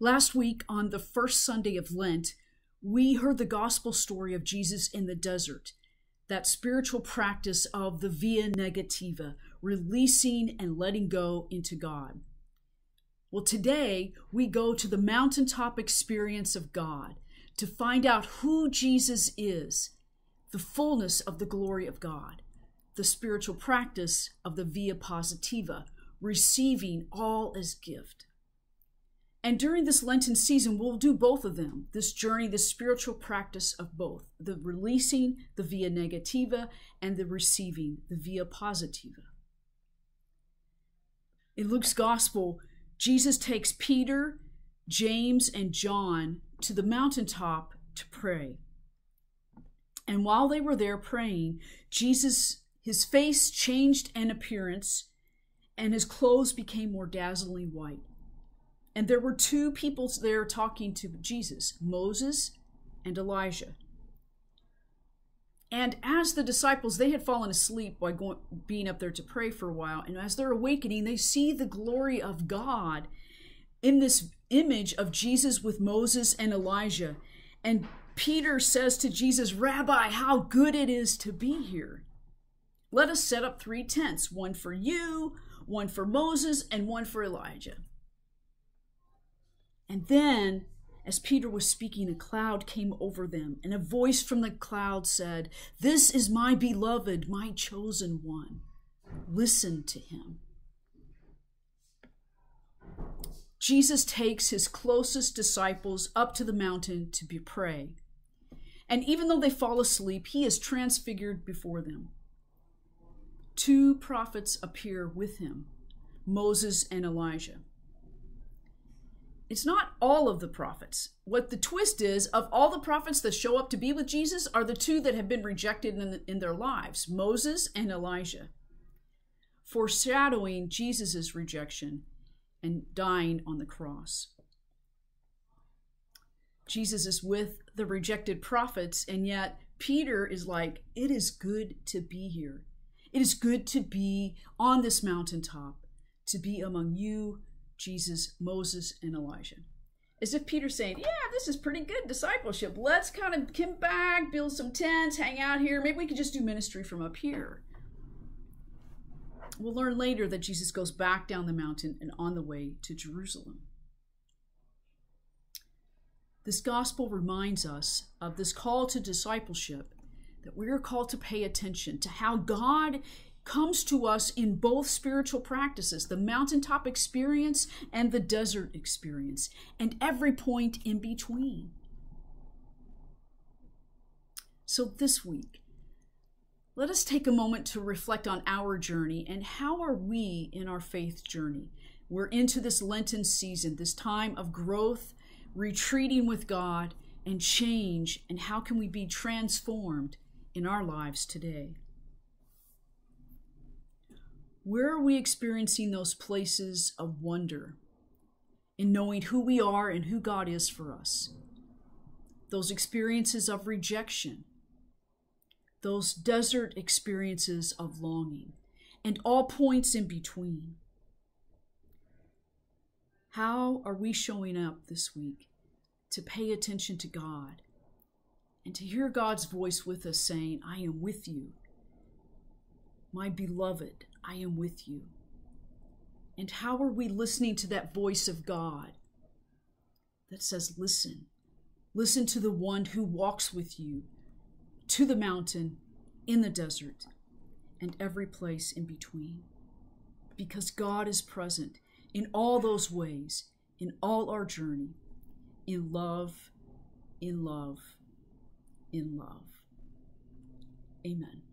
Last week, on the first Sunday of Lent, we heard the gospel story of Jesus in the desert, that spiritual practice of the via negativa, releasing and letting go into God. Well, today we go to the mountaintop experience of God to find out who Jesus is, the fullness of the glory of God, the spiritual practice of the via positiva, receiving all as gift. And during this Lenten season, we'll do both of them, this journey, the spiritual practice of both, the releasing, the via negativa, and the receiving, the via positiva. In Luke's gospel, Jesus takes Peter, James, and John to the mountaintop to pray. And while they were there praying, Jesus, his face changed in appearance, and his clothes became more dazzlingly white. And there were two people there talking to Jesus, Moses and Elijah. And as the disciples, they had fallen asleep by being up there to pray for a while. And as they're awakening, they see the glory of God in this image of Jesus with Moses and Elijah. And Peter says to Jesus, "Rabbi, how good it is to be here. Let us set up 3 tents, one for you, one for Moses, and one for Elijah." And then, as Peter was speaking, a cloud came over them, and a voice from the cloud said, "This is my beloved, my chosen one. Listen to him." Jesus takes his closest disciples up to the mountain to pray. And even though they fall asleep, he is transfigured before them. 2 prophets appear with him, Moses and Elijah. It's not all of the prophets. What the twist is, of all the prophets that show up to be with Jesus are the 2 that have been rejected in their lives, Moses and Elijah, foreshadowing Jesus' rejection and dying on the cross. Jesus is with the rejected prophets, and yet Peter is like, "It is good to be here. It is good to be on this mountaintop, to be among you, Jesus, Moses, and Elijah." As if Peter's saying, "Yeah, this is pretty good discipleship. Let's kind of come back, build some tents, hang out here. Maybe we could just do ministry from up here." We'll learn later that Jesus goes back down the mountain and on the way to Jerusalem. This gospel reminds us of this call to discipleship, that we are called to pay attention to how God comes to us in both spiritual practices, the mountaintop experience and the desert experience, and every point in between. So this week, let us take a moment to reflect on our journey and how are we in our faith journey. We're into this Lenten season, this time of growth, retreating with God, and change, and how can we be transformed in our lives today? Where are we experiencing those places of wonder in knowing who we are and who God is for us? Those experiences of rejection, those desert experiences of longing, and all points in between. How are we showing up this week to pay attention to God and to hear God's voice with us saying, "I am with you. My beloved, I am with you"? And how are we listening to that voice of God that says, "Listen, listen to the one who walks with you to the mountain, in the desert, and every place in between"? Because God is present in all those ways, in all our journey, in love, in love, in love. Amen.